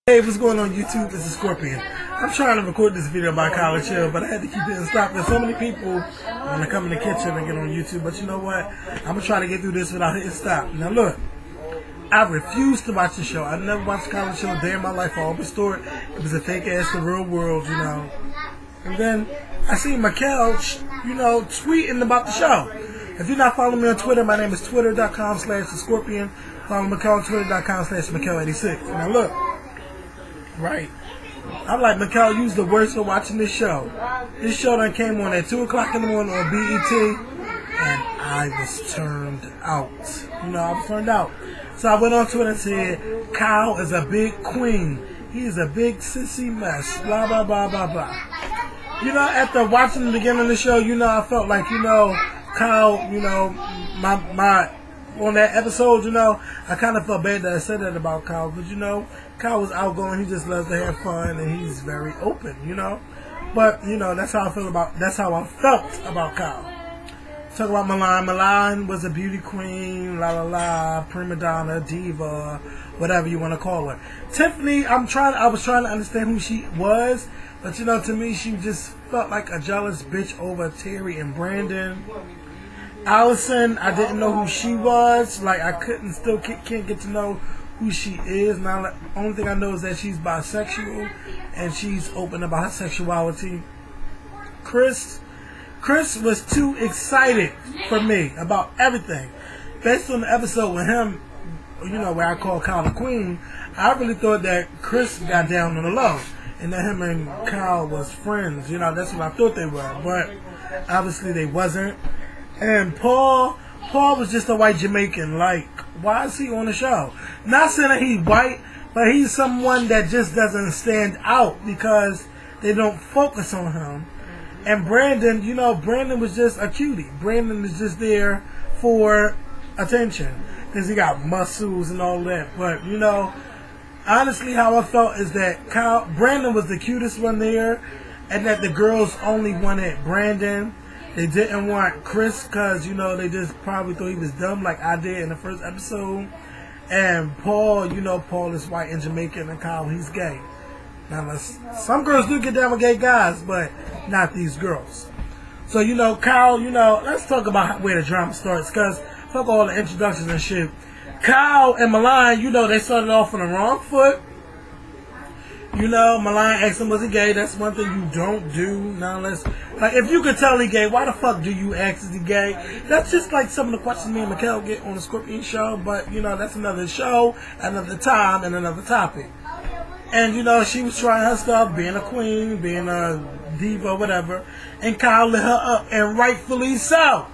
Hey, what's going on YouTube? This is Skorpion. I'm trying to record this video about college hill, but I had to keep it in stop. There's so many people when I come in the kitchen and get on YouTube, but you know what? I'm going to try to get through this without hitting stop. Now look, I refuse to watch the show. I never watched college show a day in my life. I always thought it was a fake ass the real world, you know. And then I see Mikkel, tweeting about the show. If you're not following me on Twitter, my name is twitter.com/thescorpion. Follow Mikkel on twitter.com/Mikkel86. Now look. Right. I'm like, Mikkel, you's the worst for watching this show. This show done came on at 2 o'clock in the morning on BET, and I was turned out. I was turned out. So I went on Twitter and said, Kyle is a big queen. He is a big sissy mess. Blah, blah, blah, blah, blah. After watching the beginning of the show, I felt like, Kyle, my on that episode, I kind of felt bad that I said that about Kyle, but Kyle was outgoing. He just loves to have fun, and he's very open, But that's how I felt about Kyle. Talk about Milan. Milan was a beauty queen, la la la, prima donna, diva, whatever you want to call her. Tiffany, I was trying to understand who she was, but to me, she just felt like a jealous bitch over Terri and Brandon. Allison, I didn't know who she was. Like, I can't get to know who she is. Now, the only thing I know is that she's bisexual and she's open about her sexuality. Chris was too excited for me about everything. Based on the episode with him, where I call Kyle the Queen, I really thought that Chris got down on the low and that him and Kyle was friends. That's what I thought they were. But obviously they wasn't. And Paul was just a white Jamaican. Like, why is he on the show? Not saying that he's white, but he's someone that just doesn't stand out because they don't focus on him. And Brandon, Brandon was just a cutie. Brandon is just there for attention because he got muscles and all that. But, honestly, how I felt is that Brandon was the cutest one there, and that the girls only wanted Brandon. They didn't want Chris because, they just probably thought he was dumb like I did in the first episode. And Paul, Paul is white and Jamaican, and Kyle, he's gay. Now, some girls do get down with gay guys, but not these girls. So, Kyle, let's talk about where the drama starts, because fuck all the introductions and shit. Kyle and Milan, they started off on the wrong foot. Milan asked him, was he gay? That's one thing you don't do. Now if you could tell he gay, why the fuck do you ask is he gay? That's just like some of the questions me and Mikkel get on the Skorpion show, but that's another show, another time, and another topic. And she was trying her stuff, being a queen, being a diva, whatever, and Kyle lit her up, and rightfully so.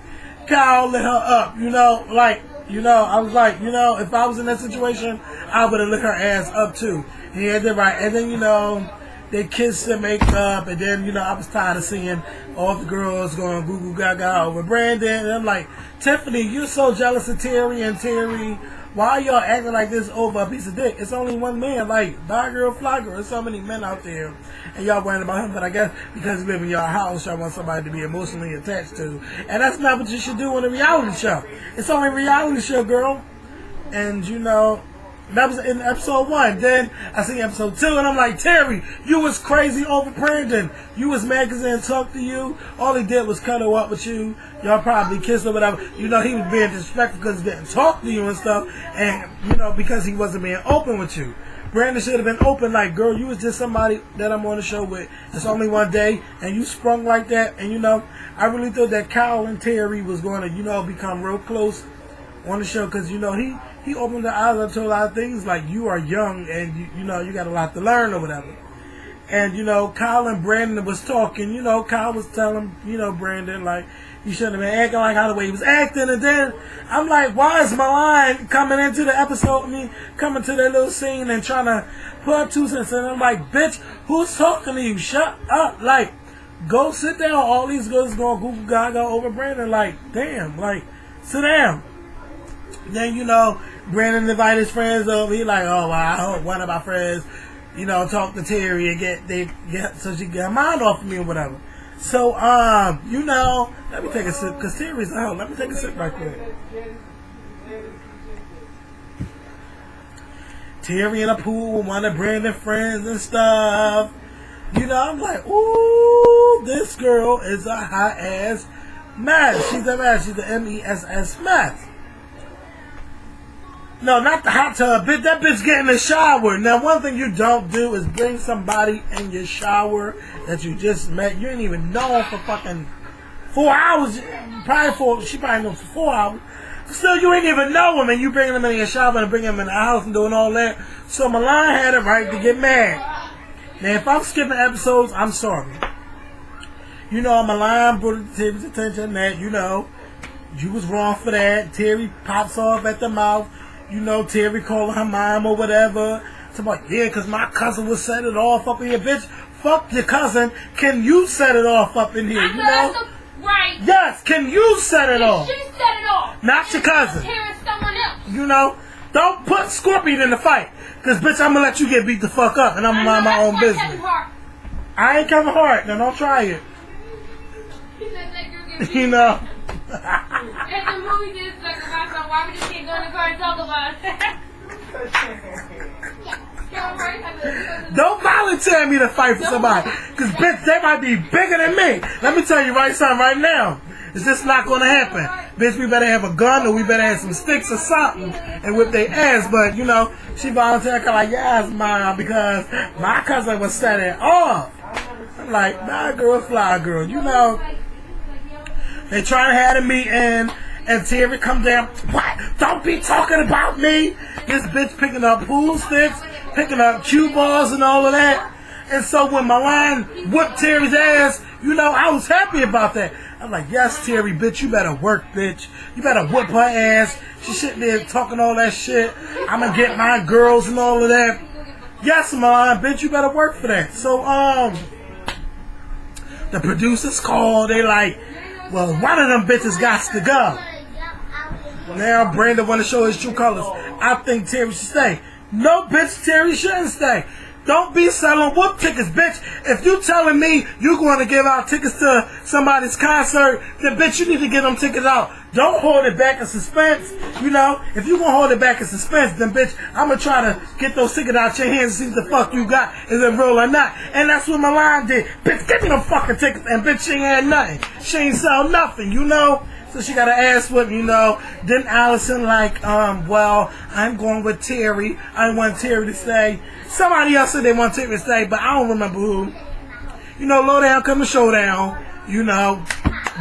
Kyle lit her up, I was like, if I was in that situation, I would have lit her ass up too. He had it right. And then, they kissed and make up. And then, I was tired of seeing all the girls going goo goo gaga over Brandon. And I'm like, Tiffany, you're so jealous of Terri and Terri. Why are y'all acting like this over a piece of dick? It's only one man. Like, bye girl, fly girl. There's so many men out there. And y'all worrying about him. But I guess because you live in your house, y'all want somebody to be emotionally attached to. And that's not what you should do on a reality show. It's only a reality show, girl. And, that was in episode 1. Then I see episode 2, and I'm like, Terri, you was crazy over Brandon. You was mad because they didn't talk to you. All he did was cuddle up with you. Y'all probably kissed or whatever. He was being disrespectful because he didn't talk to you and stuff. And, because he wasn't being open with you. Brandon should have been open, like, girl, you was just somebody that I'm on the show with. It's only one day, and you sprung like that. And, I really thought that Kyle and Terri was going to, become real close on the show because, he opened the eyes up to a lot of things, like you are young and you got a lot to learn or whatever. And Kyle and Brandon was talking. Kyle was telling Brandon like he shouldn't have been acting like how the way he was acting. And then I'm like, why is Milan coming into the episode? Coming to that little scene and trying to put 2 cents. And I'm like, bitch, who's talking to you? Shut up! Like, go sit down. All these girls going goo goo gaga over Brandon. Like, damn, like sit down. Then, Brandon invited his friends over. He like, oh, well, I hope one of my friends, talk to Terri and so she get her mind off of me or whatever. So, let me take a sip, because Terry's out. Let me take a sip right quick. Terri in a pool with one of Brandon's friends and stuff. You know, I'm like, ooh, this girl is a hot ass mess. She's a mess. She's a MESS mess. No, not the hot tub, bitch. That bitch get in the shower. Now, one thing you don't do is bring somebody in your shower that you just met. You ain't even know for fucking 4 hours. She probably knows for 4 hours. Still, you ain't even know him, and you bring them in your shower and bring them in the house and doing all that. So Milan had it right to get mad. Now, if I'm skipping episodes, I'm sorry. You know, Milan brought it to Terry's attention that, you know, you was wrong for that. Terri pops off at the mouth. You know, Terri calling her mom or whatever. It's about, yeah, because my cousin would set it off up in here. Bitch, fuck your cousin. Can you set it off up in here? You know? Right. Yes, can you set it off? She set it off. Not your cousin. Someone else. You know? Don't put Skorpion in the fight. Because, bitch, I'm going to let you get beat the fuck up. And I'm going to mind my own business. I ain't Kevin Hart. Now, don't try it. You know? If the movie just like about something, why we just can't go in the car and talk about it? Don't volunteer me to fight for somebody. Because, bitch, they might be bigger than me. Let me tell you something right now. It's just not going to happen. Bitch, we better have a gun or we better have some sticks or something and whip their ass. But, you know, she volunteered. I'm like, yes, mom, because my cousin was set it off. I'm like, nah, girl, fly, girl. You know, they trying to have a meeting and Terri come down. What? Don't be talking about me. This bitch picking up pool sticks, picking up cue balls and all of that. And so when Milan whooped Terry's ass, you know, I was happy about that. I'm like, yes, Terri, bitch, you better work, bitch. You better whoop her ass. She sitting there talking all that shit. I'm gonna get my girls and all of that. Yes, Milan, bitch, you better work for that. So, the producers called. They like, well, one of them bitches got to go. Now Brandon want to show his true colors. I think Terri should stay. No, bitch, Terri shouldn't stay. Don't be selling whoop tickets, bitch. If you telling me you going to give out tickets to somebody's concert, then bitch, you need to get them tickets out. Don't hold it back in suspense. You know, if you going to hold it back in suspense, then bitch, I'm going to try to get those tickets out your hands and see what the fuck you got. Is it real or not? And that's what Milan did. Bitch, give me them fucking tickets. And bitch, she ain't had nothing. She ain't sell nothing, you know? So she got an ass whip, you know. Then Allison like, well, I'm going with Terri. I want Terri to stay. Somebody else said they want Terri to stay, but I don't remember who. You know, lowdown come to showdown. You know,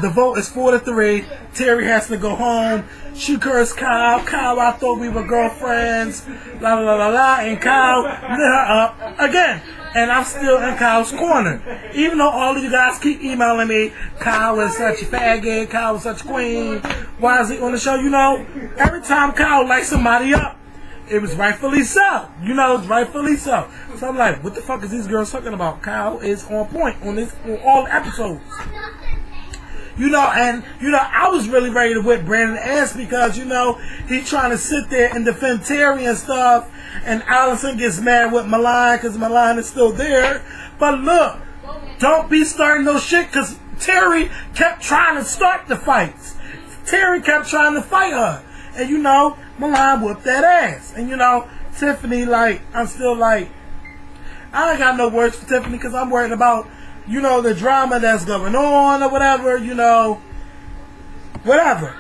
the vote is 4-3. Terri has to go home. She cursed Kyle. Kyle, I thought we were girlfriends. La la la la. And Kyle lit her up again. And I'm still in Kyle's corner. Even though all of you guys keep emailing me, Kyle is such a faggot, Kyle is such a queen, why is he on the show? You know, every time Kyle lights somebody up, it was rightfully so. You know, it's rightfully so. So I'm like, what the fuck is these girls talking about? Kyle is on point on all episodes. You know, and, you know, I was really ready to whip Brandon ass because, you know, he's trying to sit there and defend Terri and stuff. And Allison gets mad with Milan because Milan is still there. But look, don't be starting no shit because Terri kept trying to start the fights. Terri kept trying to fight her. And, you know, Milan whooped that ass. And, you know, Tiffany, like, I'm still like, I ain't got no words for Tiffany because I'm worried about, you know, the drama that's going on or whatever, you know, whatever.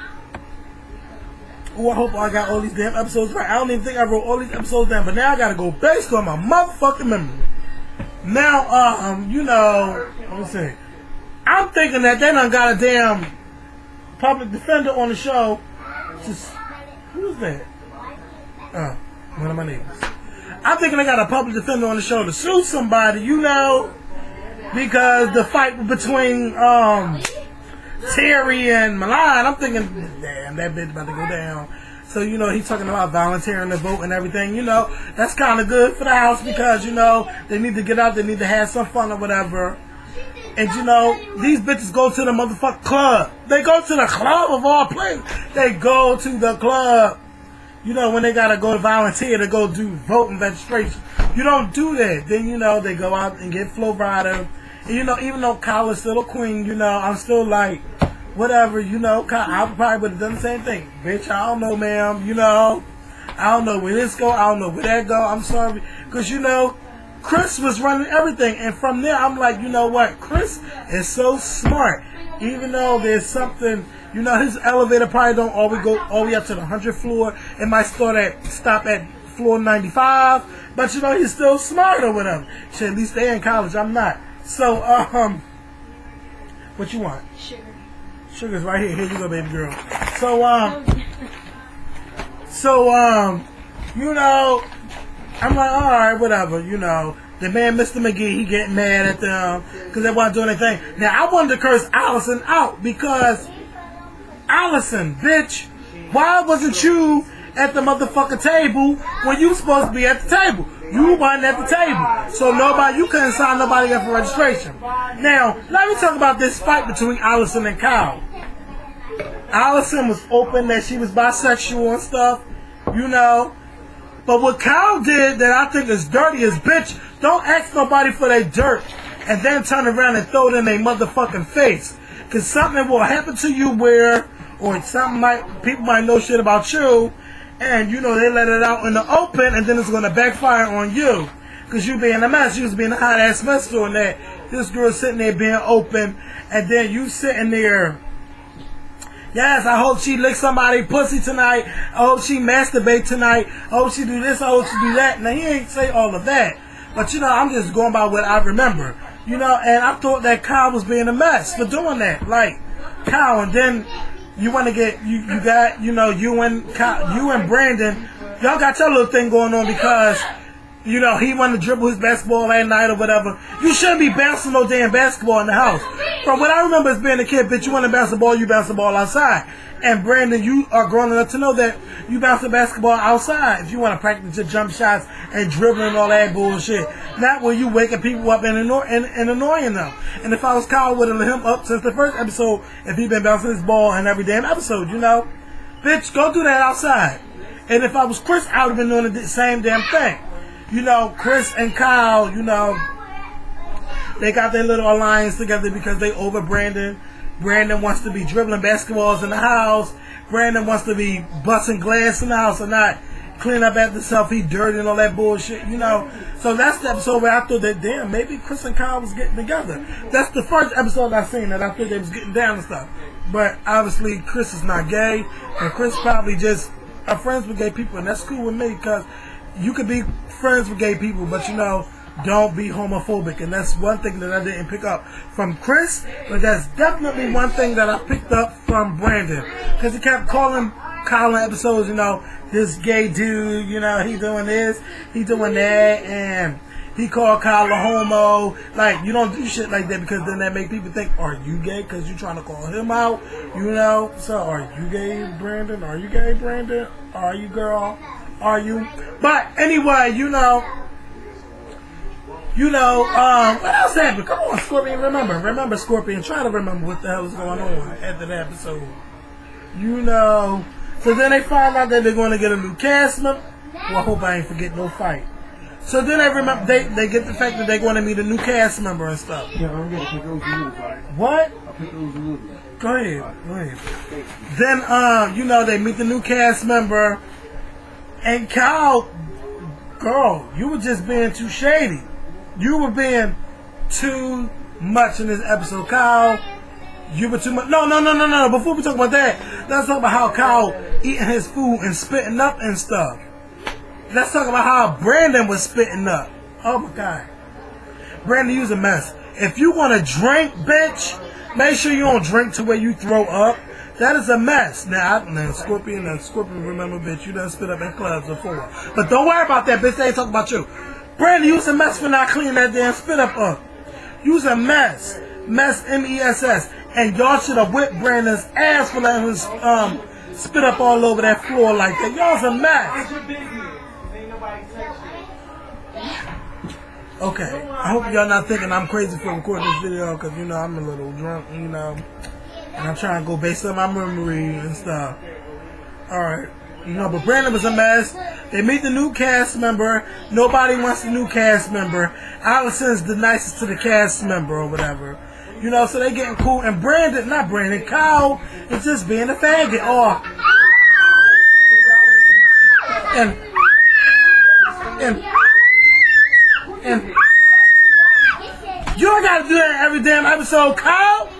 Oh, I hope I got all these damn episodes right. I don't even think I wrote all these episodes down, but now I gotta go based on my motherfucking memory. Now, you know, let me see. I'm thinking that they done got a damn public defender on the show. Just, who's that? Oh, one of my neighbors. I'm thinking they got a public defender on the show to sue somebody, you know, because the fight between Terri and Milan, I'm thinking, damn, that bitch about to go down. So, you know, he's talking about volunteering to vote and everything. You know, that's kind of good for the house because, you know, they need to get out, they need to have some fun or whatever. And, you know, these bitches go to the motherfucking club. They go to the club of all places. They go to the club. You know, when they got to go to volunteer to go do voting registration. You don't do that. Then, you know, they go out and get Flo Rida. And, you know, even though Kyle is still a queen, you know, I'm still like, whatever, you know, I probably would have done the same thing. Bitch, I don't know, ma'am, you know. I don't know where this go. I don't know where that go. I'm sorry. Because, you know, Chris was running everything. And from there, I'm like, you know what? Chris is so smart. Even though there's something, you know, his elevator probably don't always go all the way up to the 100th floor. It might stop at floor 95. But, you know, he's still smart or whatever. Shit, at least they in college. I'm not. So, what you want? Sugar. Sugar's right here. Here you go, baby girl. So, you know, I'm like, all right, whatever, you know. The man, Mr. McGee, he getting mad at them because they weren't doing anything. Now, I wanted to curse Allison out because, Allison, bitch, why wasn't you at the motherfucking table when you supposed to be at the table? You wasn't at the table. So you couldn't sign nobody up for registration. Now, let me talk about this fight between Allison and Kyle. Allison was open that she was bisexual and stuff, you know. But what Kyle did that I think is dirty is, bitch, don't ask nobody for their dirt and then turn around and throw it in their motherfucking face. Because something will happen to you people might know shit about you, and, you know, they let it out in the open, and then it's going to backfire on you. Because you being a mess. You was being a hot-ass mess doing that. This girl sitting there being open, and then you sitting there, yes, I hope she lick somebody pussy tonight. I hope she masturbate tonight. I hope she do this. I hope she do that. Now, he ain't say all of that. But, you know, I'm just going by what I remember. You know, and I thought that Kyle was being a mess for doing that. Like, Kyle, and then you want to get, you got, you know, you and Brandon, y'all got your little thing going on because, you know, he wanted to dribble his basketball that night or whatever. You shouldn't be bouncing no damn basketball in the house. From what I remember as being a kid, bitch, you want to bounce the ball, you bounce the ball outside. And Brandon, you are grown enough to know that you bounce the basketball outside if you want to practice your jump shots and dribbling and all that bullshit. Not when you waking people up and annoying them. And if I was Kyle, I would have let him up since the first episode if he'd been bouncing his ball in every damn episode, you know. Bitch, go do that outside. And if I was Chris, I would have been doing the same damn thing. You know, Chris and Kyle, you know, they got their little alliance together because they over Brandon. Brandon wants to be dribbling basketballs in the house. Brandon wants to be busting glass in the house and not clean up after himself. He dirty and all that bullshit, you know. So that's the episode where I thought that, damn, maybe Chris and Kyle was getting together. That's the first episode I seen that I thought they was getting down and stuff. But obviously Chris is not gay, and Chris probably just are friends with gay people, and that's cool with me because you could be friends with gay people, but, you know, don't be homophobic. And that's one thing that I didn't pick up from Chris, but that's definitely one thing that I picked up from Brandon, because he kept calling Kyle in episodes, you know, this gay dude, you know, he doing this, he doing that, and he called Kyle a homo. Like, you don't do shit like that because then that make people think, are you gay? Because you trying to call him out, you know. So, are you gay, Brandon? Are you gay, Brandon? Are you, girl? Are you? But anyway, you know, what else happened? Come on, Skorpion, remember Skorpion. Try to remember what the hell was going on after the episode. You know, so then they find out that they're going to get a new cast member. Well, I hope I ain't forget no fight. So then they remember, they get the fact that they're going to meet a new cast member and stuff. Yeah, I'm going to pick those movies, right? What? I'll pick those movies. Go ahead. Then, you know, they meet the new cast member. And Kyle, girl, you were just being too shady. You were being too much in this episode. Kyle, you were too much. No. Before we talk about that, let's talk about how Kyle eating his food and spitting up and stuff. Let's talk about how Brandon was spitting up. Oh my God. Brandon, you's a mess. If you want to drink, bitch, make sure you don't drink to where you throw up. That is a mess. Now, Skorpion, remember, bitch, you done spit up in clubs before. But don't worry about that, bitch. They ain't talking about you. Brandon, you was a mess for not cleaning that damn spit up. You was a mess. Mess, M-E-S-S. And y'all should have whipped Brandon's ass for letting him spit up all over that floor like that. Y'all's a mess. Okay, I hope y'all not thinking I'm crazy for recording this video because, you know, I'm a little drunk, you know, and I'm trying to go based on my memory and stuff. Alright, you know, but Brandon was a mess. They meet the new cast member. Nobody wants the new cast member. Allison's the nicest to the cast member or whatever. You know, so they getting cool. And Kyle is just being a faggot. and you don't gotta do that every damn episode, Kyle.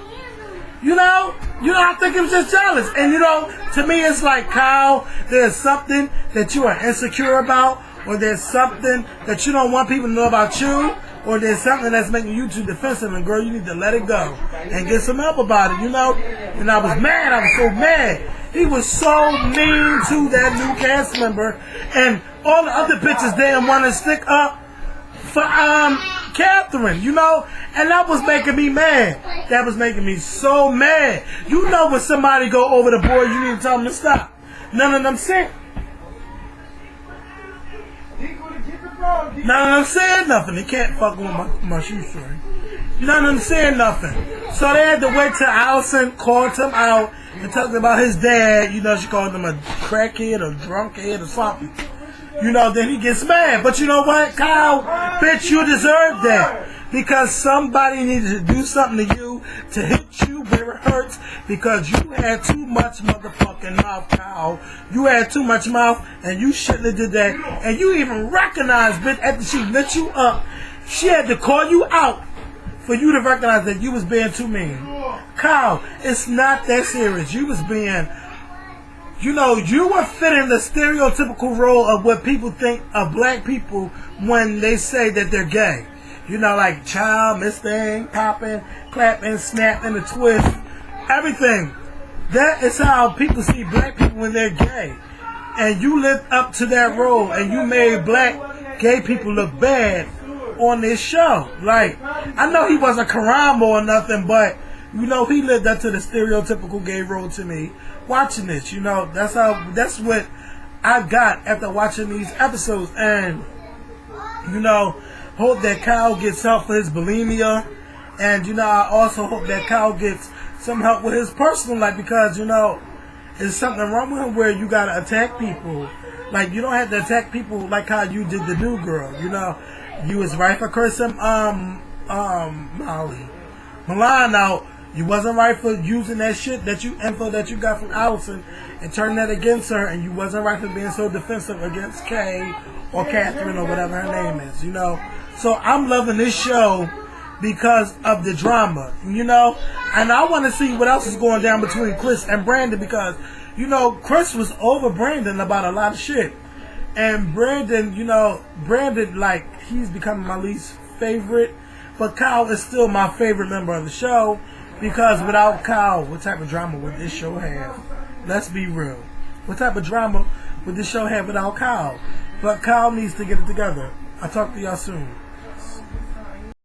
You know, I think it was just jealous. And you know, to me it's like, Kyle, there's something that you are insecure about, or there's something that you don't want people to know about you, or there's something that's making you too defensive, and girl, you need to let it go and get some help about it, you know? And I was mad, I was so mad. He was so mean to that new cast member, and all the other bitches didn't want to stick up for Kathryn, you know? And that was making me mad. That was making me so mad. You know when somebody go over the board, you need to tell them to stop. None of them said. None of them said nothing. They can't fuck with my shoestring. None of them said nothing. So they had to wait till Allison called him out and talked about his dad. You know, she called him a crackhead or drunkhead or something. You know, then he gets mad. But you know what, Kyle? Bitch, you deserve that. Because somebody needed to do something to you, to hit you where it hurts, because you had too much motherfucking mouth, Kyle. You had too much mouth, and you shouldn't have did that. And you even recognized, bitch, after she lit you up, she had to call you out for you to recognize that you was being too mean. Kyle, it's not that serious. You was being... You know, you were fitting the stereotypical role of what people think of black people when they say that they're gay. You know, like child, miss thing, popping, clapping, snapping, the twist, everything. That is how people see black people when they're gay. And you lived up to that role, and you made black gay people look bad on this show. Like, I know he wasn't Karamo or nothing, but, you know, he lived up to the stereotypical gay role to me. Watching this, you know, that's what I got after watching these episodes. And, you know, hope that Kyle gets help for his bulimia. And, you know, I also hope that Kyle gets some help with his personal life, because, you know, there's something wrong with him where you gotta attack people. Like, you don't have to attack people like how you did the new girl, you know. You was right for cursing Milan out. You wasn't right for using that shit that info that you got from Allison and turning that against her, and you wasn't right for being so defensive against Kay or Kathryn or whatever her name is, you know. So I'm loving this show because of the drama, you know. And I want to see what else is going down between Chris and Brandon, because, you know, Chris was over Brandon about a lot of shit. And Brandon, you know, like, he's becoming my least favorite. But Kyle is still my favorite member of the show. Because without Kyle, what type of drama would this show have? Let's be real. What type of drama would this show have without Kyle? But Kyle needs to get it together. I'll talk to y'all soon.